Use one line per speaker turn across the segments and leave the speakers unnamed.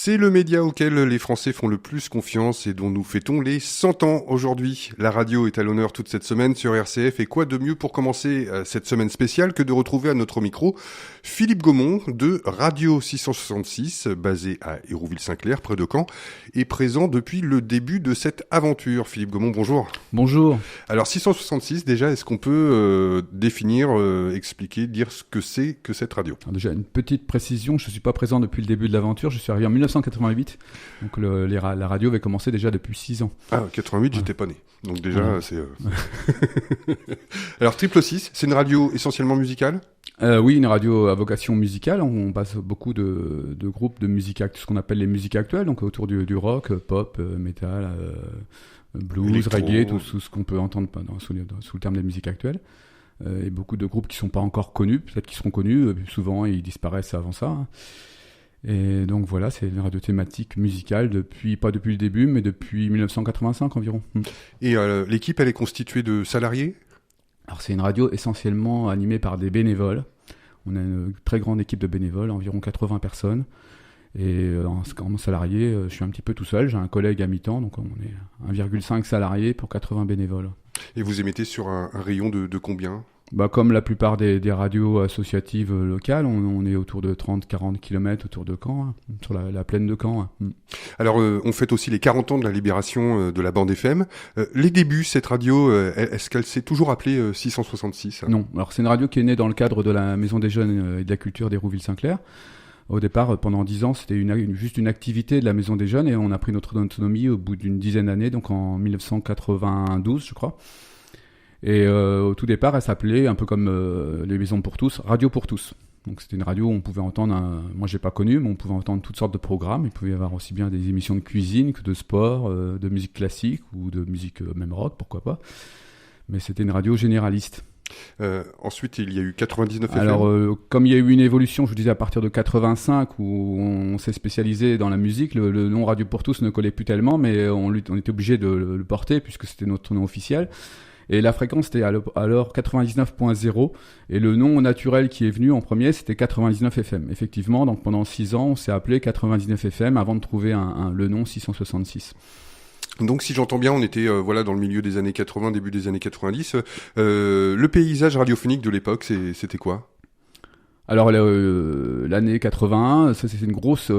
C'est le média auquel les Français font le plus confiance et dont nous fêtons les 100 ans aujourd'hui. La radio est à l'honneur toute cette semaine sur RCF et quoi de mieux pour commencer cette semaine spéciale que de retrouver à notre micro Philippe Gaumont de Radio 666, basé à Hérouville-Saint-Clair, près de Caen, et présent depuis le début de cette aventure. Philippe Gaumont, bonjour.
Bonjour.
Alors 666 déjà, est-ce qu'on peut définir, expliquer, dire ce que c'est que cette radio ?
Alors déjà une petite précision, je ne suis pas présent depuis le début de l'aventure, je suis arrivé en 1988, donc la radio avait commencé déjà depuis 6 ans.
Ah, 88, ouais. J'étais pas né, donc déjà c'est... Alors Triple 6, c'est une radio essentiellement musicale ?
Oui, une radio à vocation musicale, on passe beaucoup de groupes de musique, ce qu'on appelle les musiques actuelles, donc autour du rock, pop, metal, blues,
électro,
reggae, tout ce qu'on peut entendre sous le terme des musiques actuelles. Et beaucoup de groupes qui sont pas encore connus, peut-être qu'ils seront connus, souvent ils disparaissent avant ça. Hein. Et donc voilà, c'est une radio thématique musicale pas depuis le début, mais depuis 1985 environ.
Et l'équipe, elle est constituée de salariés ?
Alors c'est une radio essentiellement animée par des bénévoles. On a une très grande équipe de bénévoles, environ 80 personnes. Et en salarié, je suis un petit peu tout seul. J'ai un collègue à mi-temps, donc on est 1,5 salariés pour 80 bénévoles.
Et vous émettez sur un rayon de combien ?
Comme la plupart des radios associatives locales, on est autour de 30-40 km autour de Caen, hein, sur la plaine de Caen. Hein.
Alors, on fête aussi les 40 ans de la libération de la bande FM. Les débuts, cette radio, est-ce qu'elle s'est toujours appelée 666 hein ?
Non, alors c'est une radio qui est née dans le cadre de la Maison des Jeunes et de la Culture d'Hérouville-Saint-Clair. Au départ, pendant 10 ans, c'était juste une activité de la Maison des Jeunes et on a pris notre autonomie au bout d'une dizaine d'années, donc en 1992, je crois. Et au tout départ, elle s'appelait, un peu comme les Maisons pour tous, Radio pour tous. Donc c'était une radio où on pouvait entendre, moi j'ai pas connu, mais on pouvait entendre toutes sortes de programmes. Il pouvait y avoir aussi bien des émissions de cuisine que de sport, de musique classique ou de musique même rock, pourquoi pas. Mais c'était une radio généraliste.
Ensuite, il y a eu 99 FM.
Alors, comme il y a eu une évolution, je vous disais, à partir de 85, où on s'est spécialisé dans la musique, le nom Radio pour tous ne collait plus tellement, mais on était obligé de le porter, puisque c'était notre nom officiel. Et la fréquence était alors 99.0, et le nom naturel qui est venu en premier, c'était 99 FM. Effectivement, donc pendant 6 ans, on s'est appelé 99 FM avant de trouver le nom 666.
Donc si j'entends bien, on était dans le milieu des années 80, début des années 90. Le paysage radiophonique de l'époque, c'était quoi ?
Alors l'année 81, ça c'était une grosse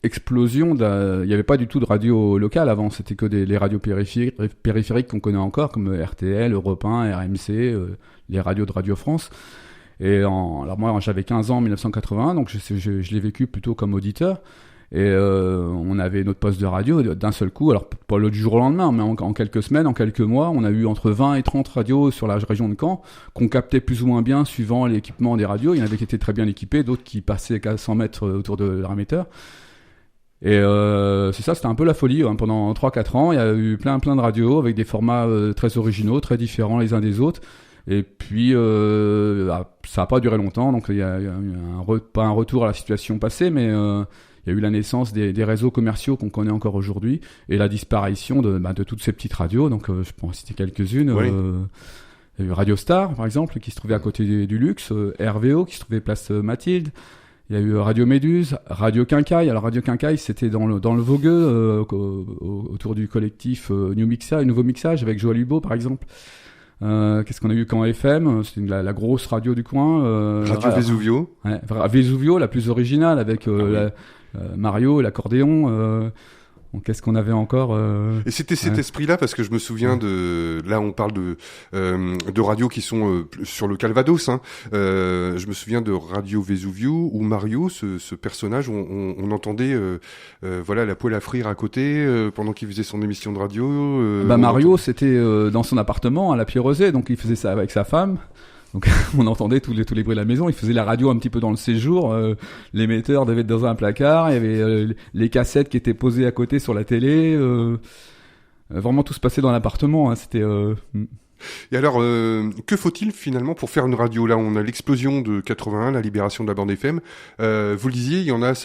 explosion. Il n'y avait pas du tout de radio locale avant, c'était que les radios périphériques qu'on connaît encore, comme RTL, Europe 1, RMC, les radios de Radio France. Et alors moi j'avais 15 ans en 1981, donc je l'ai vécu plutôt comme auditeur. Et on avait notre poste de radio d'un seul coup, alors pas du jour au lendemain, mais en quelques semaines, en quelques mois, on a eu entre 20 et 30 radios sur la région de Caen, qu'on captait plus ou moins bien suivant l'équipement des radios. Il y en avait qui étaient très bien équipés, d'autres qui passaient qu'à 100 mètres autour de leur émetteur. Et c'est ça, c'était un peu la folie. Hein. Pendant 3-4 ans, il y a eu plein de radios avec des formats très originaux, très différents les uns des autres. Et puis, ça n'a pas duré longtemps, donc il y a eu pas un retour à la situation passée, mais... il y a eu la naissance des réseaux commerciaux qu'on connaît encore aujourd'hui et la disparition de toutes ces petites radios. Donc, je peux en citer quelques-unes.
Oui.
Il y a eu Radio Star, par exemple, qui se trouvait à côté du Luxe. RVO, qui se trouvait place Mathilde. Il y a eu Radio Méduse, Radio Quincaille. Alors, Radio Quincaille, c'était dans le Vogueux, autour du collectif Nouveau Mixage, avec Joël Hubaut, par exemple. Qu'est-ce qu'on a eu quand FM, c'était la grosse radio du coin.
Radio Vesuvio.
Ouais, Vesuvio, la plus originale, avec Mario, l'accordéon. Qu'est-ce qu'on avait encore
Et c'était cet esprit-là, parce que je me souviens là on parle de radios qui sont sur le Calvados, hein. Je me souviens de Radio Vesuvio où Mario, ce personnage, on entendait la poêle à frire à côté pendant qu'il faisait son émission de radio.
Mario, c'était dans son appartement à la Pierrosée, donc il faisait ça avec sa femme. Donc on entendait tous les bruits de la maison. Il faisait la radio un petit peu dans le séjour. L'émetteur devait être dans un placard. Il y avait les cassettes qui étaient posées à côté sur la télé. Vraiment tout se passait dans l'appartement. Hein. C'était.
Et alors, que faut-il finalement pour faire une radio ? Là, on a l'explosion de 81, la libération de la bande FM. Vous le disiez, il y en a.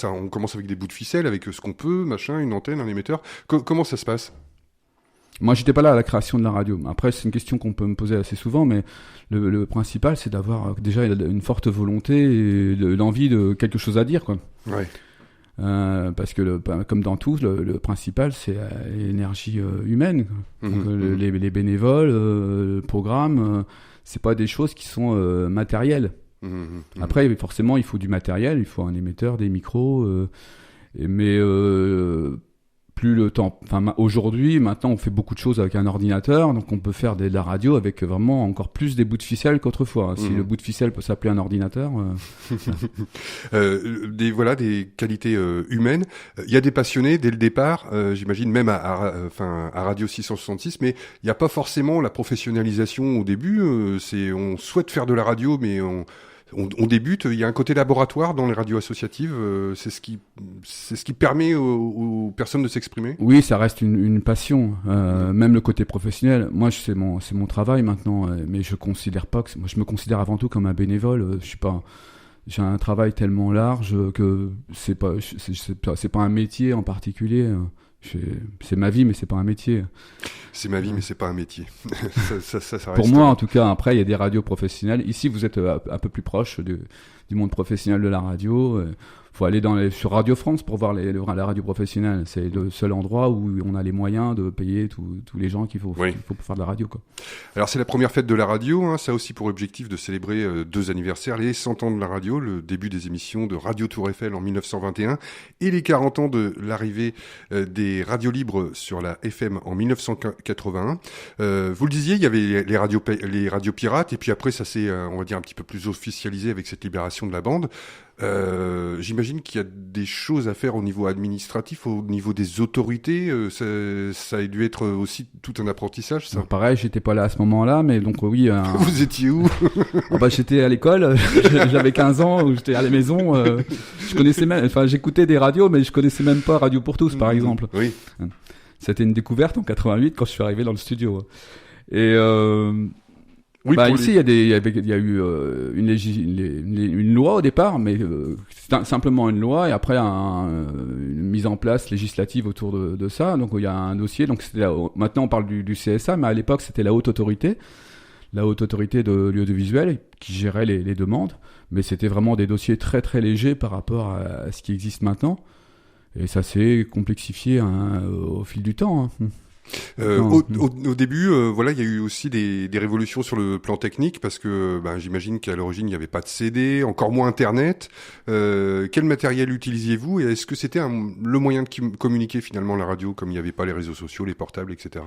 On commence avec des bouts de ficelle, avec ce qu'on peut, une antenne, un émetteur. Comment ça se passe ?
Moi, j'étais pas là à la création de la radio. Après, c'est une question qu'on peut me poser assez souvent, mais le principal, c'est d'avoir déjà une forte volonté et l'envie de quelque chose à dire, quoi.
Ouais.
Parce que comme dans tout, le principal c'est l'énergie humaine. Donc, les bénévoles, le programme, c'est pas des choses qui sont matérielles. Après, forcément, il faut du matériel, il faut un émetteur, des micros, mais plus le temps. Enfin, aujourd'hui, maintenant, on fait beaucoup de choses avec un ordinateur, donc on peut faire de la radio avec vraiment encore plus des bouts de ficelle qu'autrefois. Si le bout de ficelle peut s'appeler un ordinateur.
Des qualités humaines. Il y a des passionnés dès le départ, j'imagine même à Radio 666, mais il n'y a pas forcément la professionnalisation au début. On souhaite faire de la radio, mais on débute, il y a un côté laboratoire dans les radios associatives, c'est ce qui permet aux personnes de s'exprimer.
Oui, ça reste une passion, même le côté professionnel. Moi, c'est mon travail maintenant, mais je considère pas moi, je me considère avant tout comme un bénévole. J'ai un travail tellement large que c'est pas un métier en particulier. C'est ma vie, mais c'est pas un métier.
C'est ma vie, mais c'est pas un métier. ça reste...
Pour moi, en tout cas, après, il y a des radios professionnelles. Ici, vous êtes un peu plus proche du monde professionnel de la radio. Faut aller sur Radio France pour voir la radio professionnelle. C'est le seul endroit où on a les moyens de payer tous les gens qu'il faut pour faire de la radio, quoi.
Alors, c'est la première fête de la radio, hein. Ça a aussi pour objectif de célébrer 2 anniversaires, les 100 ans de la radio, le début des émissions de Radio Tour Eiffel en 1921 et les 40 ans de l'arrivée des radios libres sur la FM en 1981. Vous le disiez, il y avait les radios pirates et puis après, ça s'est, on va dire, un petit peu plus officialisé avec cette libération de la bande. J'imagine qu'il y a des choses à faire au niveau administratif, au niveau des autorités. Ça a dû être aussi tout un apprentissage, ça.
Donc, pareil, j'étais pas là à ce moment-là, mais donc oui.
Vous étiez où?
J'étais à l'école. J'avais 15 ans, où j'étais à la maison. Je connaissais j'écoutais des radios, mais je connaissais même pas Radio pour tous, par exemple.
Oui.
C'était une découverte en 88 quand je suis arrivé dans le studio. Et ici, il y a eu une loi au départ, mais c'est simplement une loi, et après une mise en place législative autour de ça. Donc il y a un dossier. Donc maintenant on parle du CSA, mais à l'époque c'était la haute autorité de l'audiovisuel qui gérait les demandes. Mais c'était vraiment des dossiers très très légers par rapport à ce qui existe maintenant. Et ça s'est complexifié au fil du temps.
Au début, il y a eu aussi des révolutions sur le plan technique parce que j'imagine qu'à l'origine il n'y avait pas de CD, encore moins Internet. Quel matériel utilisiez-vous et est-ce que c'était le moyen de communiquer finalement la radio comme il n'y avait pas les réseaux sociaux, les portables, etc.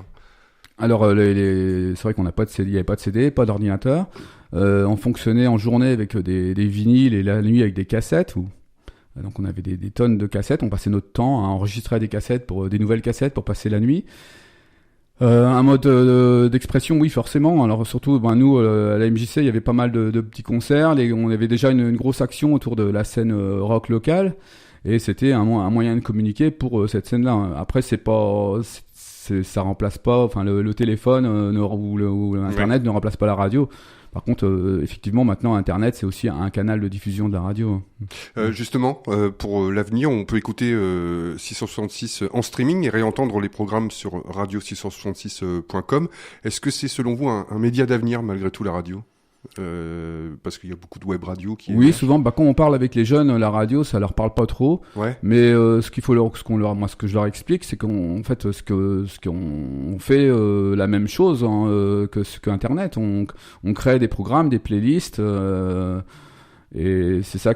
Alors c'est vrai qu'on n'a pas de CD, il n'y avait pas de CD, pas d'ordinateur. On fonctionnait en journée avec des vinyles et la nuit avec des cassettes. Donc on avait des tonnes de cassettes. On passait notre temps à enregistrer des nouvelles cassettes pour passer la nuit. Un mode d'expression, oui, forcément. Alors surtout, nous, à la MJC, il y avait pas mal de petits concerts. On avait déjà une grosse action autour de la scène rock locale, et c'était un moyen de communiquer pour cette scène-là. Après, ça remplace pas. Enfin, le téléphone ou Internet ne remplace pas la radio. Par contre, effectivement, maintenant, Internet, c'est aussi un canal de diffusion de la radio.
Justement, pour l'avenir, on peut écouter 666 en streaming et réentendre les programmes sur radio666.com. Est-ce que c'est, selon vous, un média d'avenir, malgré tout, la radio ? Parce qu'il y a beaucoup de web radio qui...
Oui, souvent, quand on parle avec les jeunes, la radio, ça leur parle pas trop. Ouais. Mais ce que je leur explique, c'est qu'en fait, on fait la même chose que Internet. On crée des programmes, des playlists, et c'est ça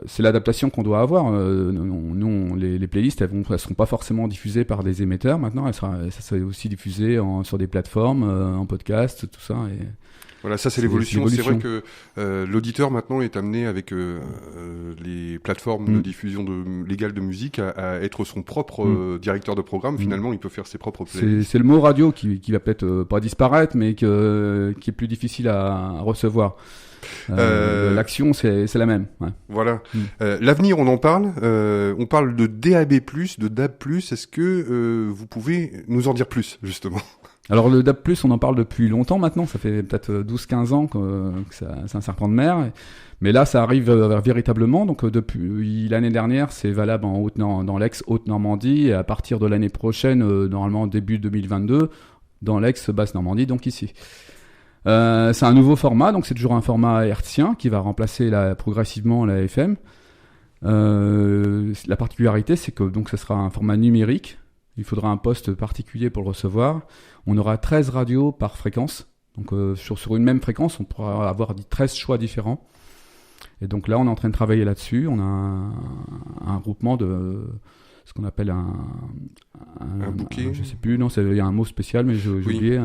c'est l'adaptation qu'on doit avoir. Les playlists, elles seront pas forcément diffusées par des émetteurs. Maintenant, ça sera aussi diffusé sur des plateformes, en podcast, tout ça. Et
voilà, ça c'est l'évolution. C'est vrai que l'auditeur maintenant est amené avec les plateformes de diffusion légale de musique à être son propre directeur de programme. Finalement, il peut faire ses propres playlists.
C'est le mot radio qui va peut-être pas disparaître, mais qui est plus difficile à recevoir. L'action, c'est la même. Ouais.
Voilà. L'avenir, on en parle. On parle de DAB+, de DAB+. Est-ce que vous pouvez nous en dire plus, justement ?
Alors le DAB+, on en parle depuis longtemps maintenant, ça fait peut-être 12-15 ans que c'est un serpent de mer, mais là ça arrive véritablement, donc depuis l'année dernière c'est valable dans l'ex-Haute-Normandie, et à partir de l'année prochaine, normalement début 2022, dans l'ex-Basse-Normandie, donc ici. C'est un nouveau format, donc c'est toujours un format hertzien qui va remplacer progressivement la FM. La particularité, c'est que donc ça sera un format numérique. Il faudra un poste particulier pour le recevoir. On aura 13 radios par fréquence. Donc sur une même fréquence, on pourra avoir 13 choix différents. Et donc là, on est en train de travailler là-dessus. On a un groupement de ce qu'on appelle
un bouquet.
Je sais plus, non, il y a un mot spécial, mais j'ai oublié.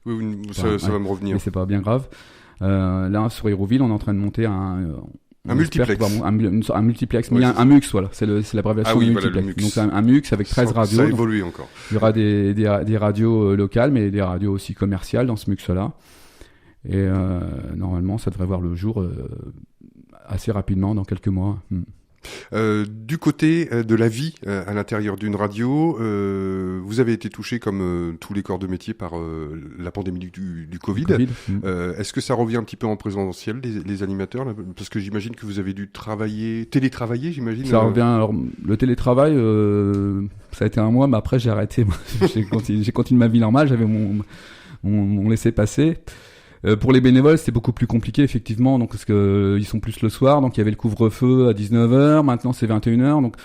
Oui, ça va me revenir.
Mais c'est pas bien grave. Là, sur Hérouville, on est en train de monter un
multiplex.
Un multiplex. Mais un MUX, voilà. C'est l'abréviation multiplex.
Voilà, MUX.
Donc un MUX avec 13 radios.
Ça évolue encore.
Il y aura des radios locales, mais des radios aussi commerciales dans ce MUX-là. Et normalement, ça devrait voir le jour assez rapidement, dans quelques mois.
Du côté de la vie à l'intérieur d'une radio, vous avez été touché comme tous les corps de métier par la pandémie du Covid. Est-ce que ça revient un petit peu en présentiel, les animateurs là, parce que j'imagine que vous avez dû télétravailler, j'imagine.
Ça revient. Alors, le télétravail, ça a été un mois, mais après j'ai arrêté. J'ai continué ma vie normale. J'avais mon laissez-passer. Pour les bénévoles, c'était beaucoup plus compliqué, effectivement, donc, parce que ils sont plus le soir, donc il y avait le couvre-feu à 19h, maintenant c'est 21h, donc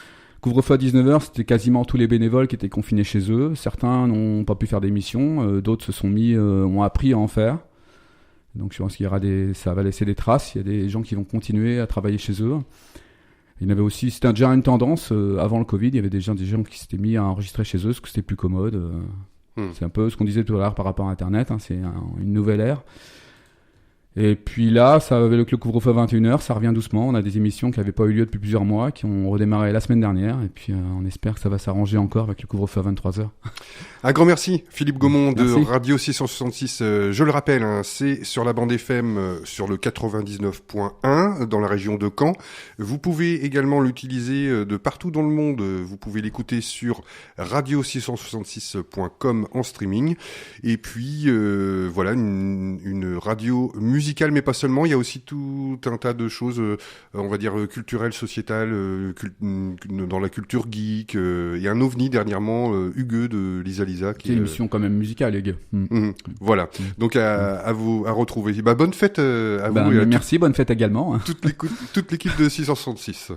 couvre-feu à 19h, c'était quasiment tous les bénévoles qui étaient confinés chez eux. Certains n'ont pas pu faire d'émissions, d'autres ont appris à en faire. Donc je pense ça va laisser des traces, il y a des gens qui vont continuer à travailler chez eux. Il y en avait aussi, c'était déjà une tendance, avant le Covid, il y avait des gens qui s'étaient mis à enregistrer chez eux, parce que c'était plus commode. C'est un peu ce qu'on disait tout à l'heure par rapport à Internet, c'est une nouvelle ère. Et puis là, avec le couvre-feu à 21h, ça revient doucement. On a des émissions qui n'avaient pas eu lieu depuis plusieurs mois, qui ont redémarré la semaine dernière. Et puis on espère que ça va s'arranger encore avec le couvre-feu à 23h.
Un grand merci, Philippe Gaumont de Radio 666. Je le rappelle, c'est sur la bande FM, sur le 99.1 dans la région de Caen. Vous pouvez également l'utiliser de partout dans le monde. Vous pouvez l'écouter sur radio666.com en streaming. Et puis voilà, une radio musicale, mais pas seulement. Il y a aussi tout un tas de choses, on va dire culturelles, sociétales, dans la culture geek. Il y a un ovni dernièrement, Hugues de Lisa.
C'est une émission quand même musicale, les gars.
Voilà. Donc à vous à retrouver. Bonne fête à vous.
Merci, bonne fête également.
Toute l'équipe de 666.